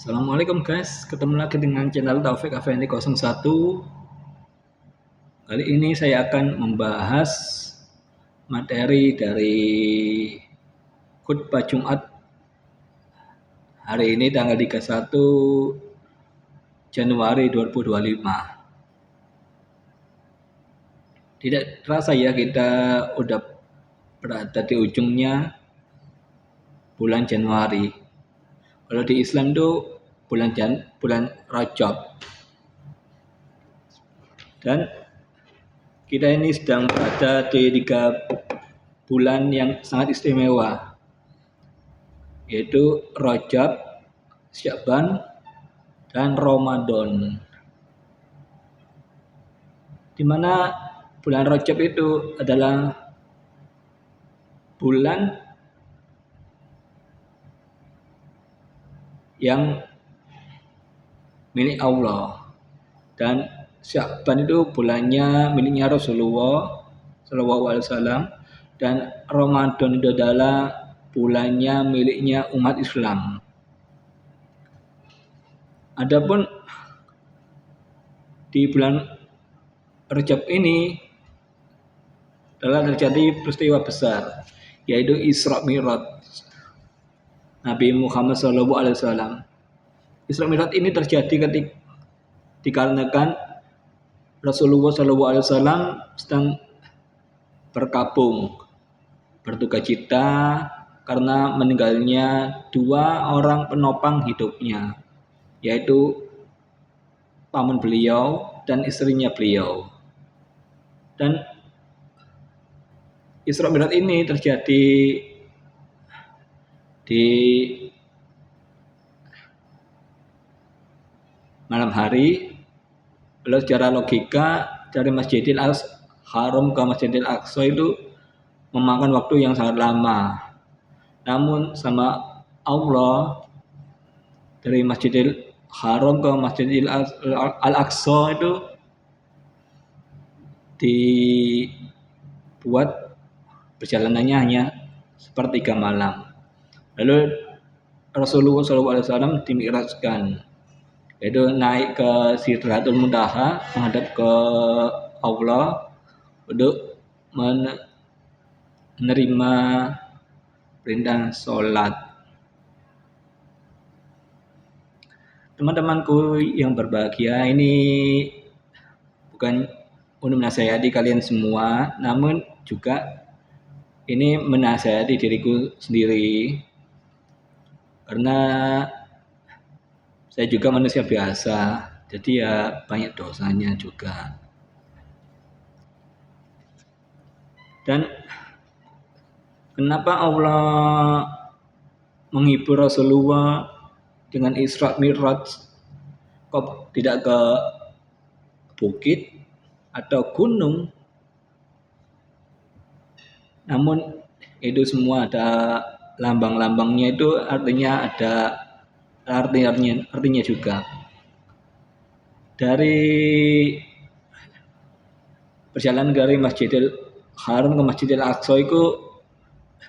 Assalamualaikum guys, ketemu lagi dengan channel Taufik Afendi 01. Kali ini saya akan membahas materi dari khutbah Jumat hari ini tanggal 31 Januari 2025. Tidak terasa ya, kita udah berada di ujungnya bulan Januari. Kalau di Islam itu bulan Rajab. Dan kita ini sedang berada di 3 bulan yang sangat istimewa, yaitu Rajab, Sya'ban, dan Ramadan. Di mana bulan Rajab itu adalah bulan yang milik Allah, dan Sya'ban itu bulannya miliknya Rasulullah SAW, dan Ramadan itu adalah bulannya miliknya umat Islam. Adapun di bulan Rajab ini telah terjadi peristiwa besar, yaitu Isra Mi'raj Nabi Muhammad SAW. Isra Mi'raj ini terjadi dikarenakan Rasulullah SAW sedang berkabung, berduka cita karena meninggalnya 2 orang penopang hidupnya, yaitu paman beliau dan istrinya beliau. Dan Isra Mi'raj ini terjadi di malam hari. Lalu secara logika dari Masjidil Haram ke Masjidil Aqsa itu memakan waktu yang sangat lama. Namun sama Allah, dari Masjidil Haram ke Masjidil Al-Aqsa itu dibuat perjalanannya hanya sepertiga malam. Lalu Rasulullah SAW dimi'rajkan, yaitu naik ke Sidratul Muntaha, menghadap ke Allah untuk menerima perintah sholat. Teman-temanku yang berbahagia, ini bukan untuk menasihati kalian semua, namun juga ini menasihati diriku sendiri, karena saya juga manusia biasa, jadi ya banyak dosanya juga. Dan kenapa Allah menghibur Rasulullah dengan Isra Mi'raj, kok tidak ke bukit atau gunung? Namun itu semua ada lambang-lambangnya, itu artinya ada artinya juga. Dari perjalanan dari Masjidil Haram ke Masjidil Aqsa itu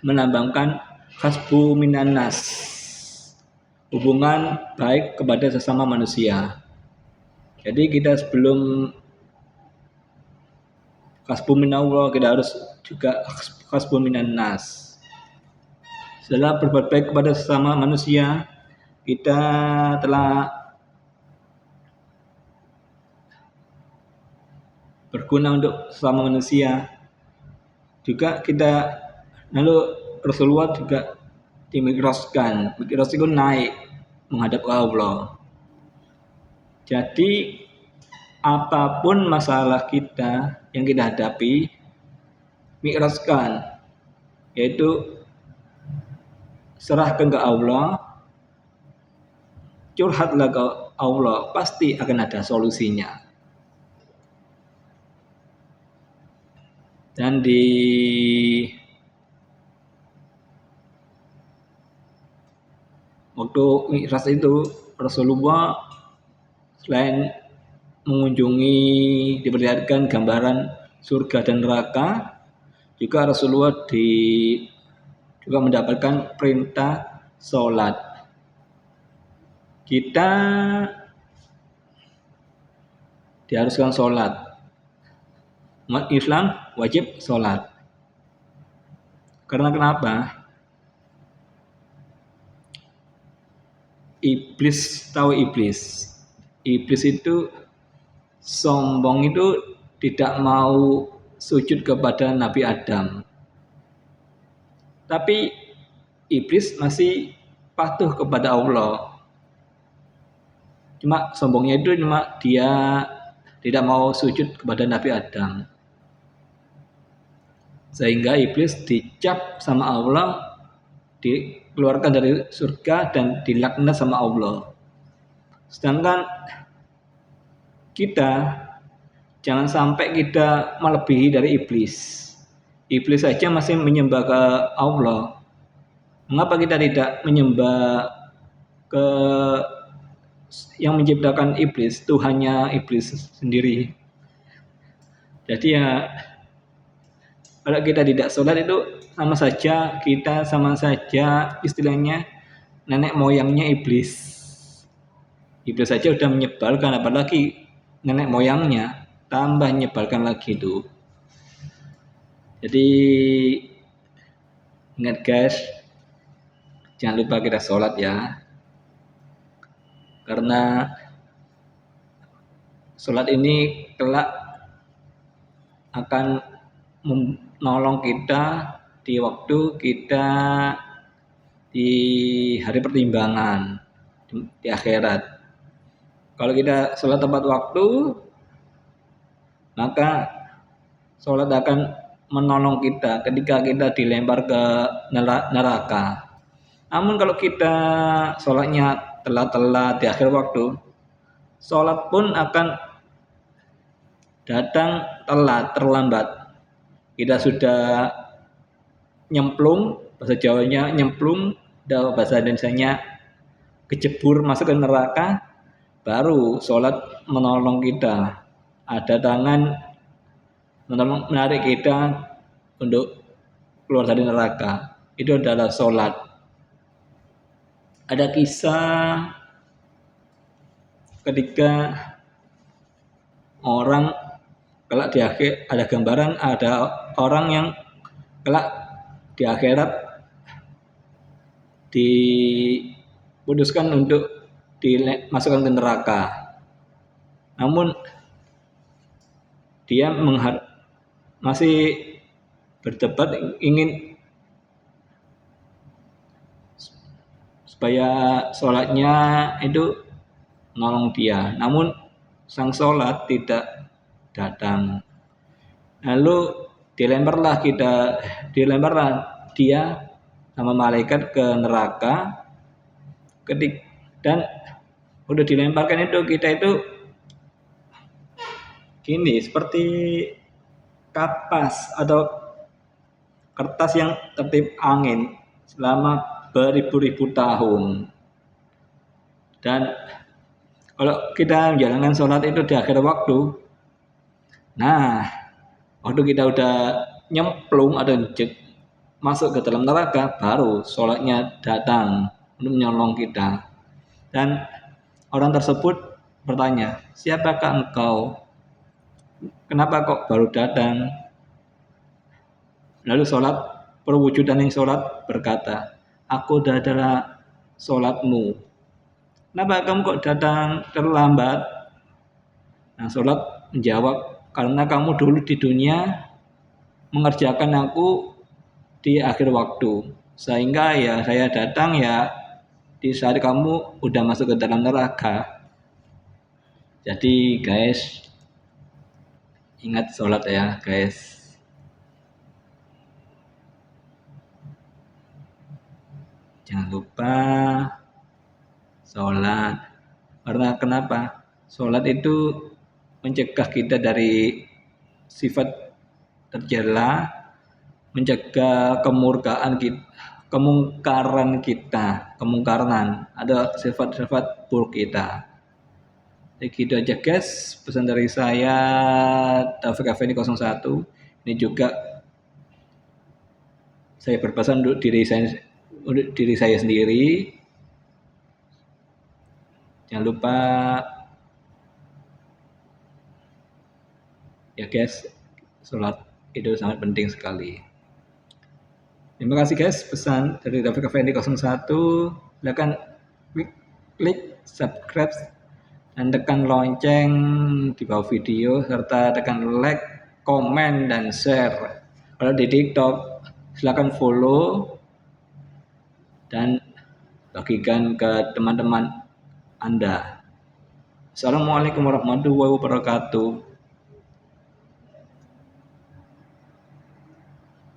melambangkan hasbu minan nas, hubungan baik kepada sesama manusia. Jadi kita sebelum hasbu minallah, kita harus juga hasbu minan nas. Setelah berbuat baik kepada sesama manusia, kita telah berguna untuk sesama manusia. Juga kita, lalu Rasulullah juga dimi'rajkan. Mi'raj itu naik menghadap ke Allah. Jadi apapun masalah kita yang kita hadapi, mi'rajkan, yaitu serahkan ke Allah, curhatlah ke Allah, pasti akan ada solusinya. Dan di waktu Mi'raj itu, Rasulullah selain mengunjungi, diperlihatkan gambaran surga dan neraka, juga Rasulullah juga mendapatkan perintah sholat. kita diharuskan sholat. Umat Islam wajib sholat. Karena kenapa? Iblis, tahu iblis? Iblis itu sombong, itu tidak mau sujud kepada Nabi Adam. Tapi iblis masih patuh kepada Allah. Cuma sombongnya itu cuma dia tidak mau sujud kepada Nabi Adam. Sehingga iblis dicap sama Allah, dikeluarkan dari surga dan dilaknat sama Allah. Sedangkan kita jangan sampai kita melebihi dari iblis. Iblis saja masih menyembah ke Allah. Mengapa kita tidak menyembah ke yang menciptakan iblis, Tuhannya iblis sendiri? Jadi ya, kalau kita tidak sholat itu sama saja istilahnya nenek moyangnya iblis. Iblis saja sudah menyebalkan, apalagi nenek moyangnya tambah menyebalkan lagi itu. Jadi ingat guys, jangan lupa kita sholat ya. Karena sholat ini kelak akan menolong kita di waktu kita di hari pertimbangan di akhirat. Kalau kita sholat tepat waktu, maka sholat akan menolong kita ketika kita dilempar ke neraka. Namun kalau kita sholatnya telat-telat di akhir waktu, sholat pun akan datang telat, terlambat. Kita sudah nyemplung, bahasa Jawanya nyemplung, bahasa Indonesianya kejebur masuk ke neraka, baru sholat menolong kita. Ada tangan menarik kita untuk keluar dari neraka. Itu adalah sholat. Ada kisah ketika orang kelak di akhir, ada gambaran ada orang yang kelak di akhirat diputuskan untuk dimasukkan ke neraka. Namun dia masih berdebat ingin supaya sholatnya itu nolong dia. Namun sang sholat tidak datang. Lalu dilemparlah dia sama malaikat ke neraka. Dan udah dilemparkan itu, kita itu gini, seperti kapas atau kertas yang tertiup angin selama beribu-ribu tahun. Dan kalau kita menjalankan sholat itu di akhir waktu, nah waktu kita udah nyemplung atau masuk ke dalam neraka, baru sholatnya datang untuk menolong kita. Dan orang tersebut bertanya, siapakah engkau? Kenapa kok baru datang? Lalu perwujudan yang sholat berkata, aku adalah sholatmu. Kenapa kamu kok datang terlambat? Nah, sholat menjawab, karena kamu dulu di dunia mengerjakan aku di akhir waktu. Sehingga ya saya datang ya di saat kamu udah masuk ke dalam neraka. Jadi guys, ingat sholat ya guys. Jangan lupa sholat. Karena kenapa? Sholat itu mencegah kita dari sifat tercela, mencegah kemurkaan kita, kemungkaran, ada sifat-sifat buruk kita. Jadi gitu aja guys, pesan dari saya Taufik Effendi 01. Ini juga saya berpesan untuk diri saya sendiri, Jangan lupa ya guys, sholat itu sangat penting sekali. Terima kasih guys, pesan dari David Effendi 01. Silakan klik subscribe dan tekan lonceng di bawah video serta tekan like, komen dan share. Kalau di TikTok silakan follow dan bagikan ke teman-teman Anda. Assalamualaikum warahmatullahi wabarakatuh.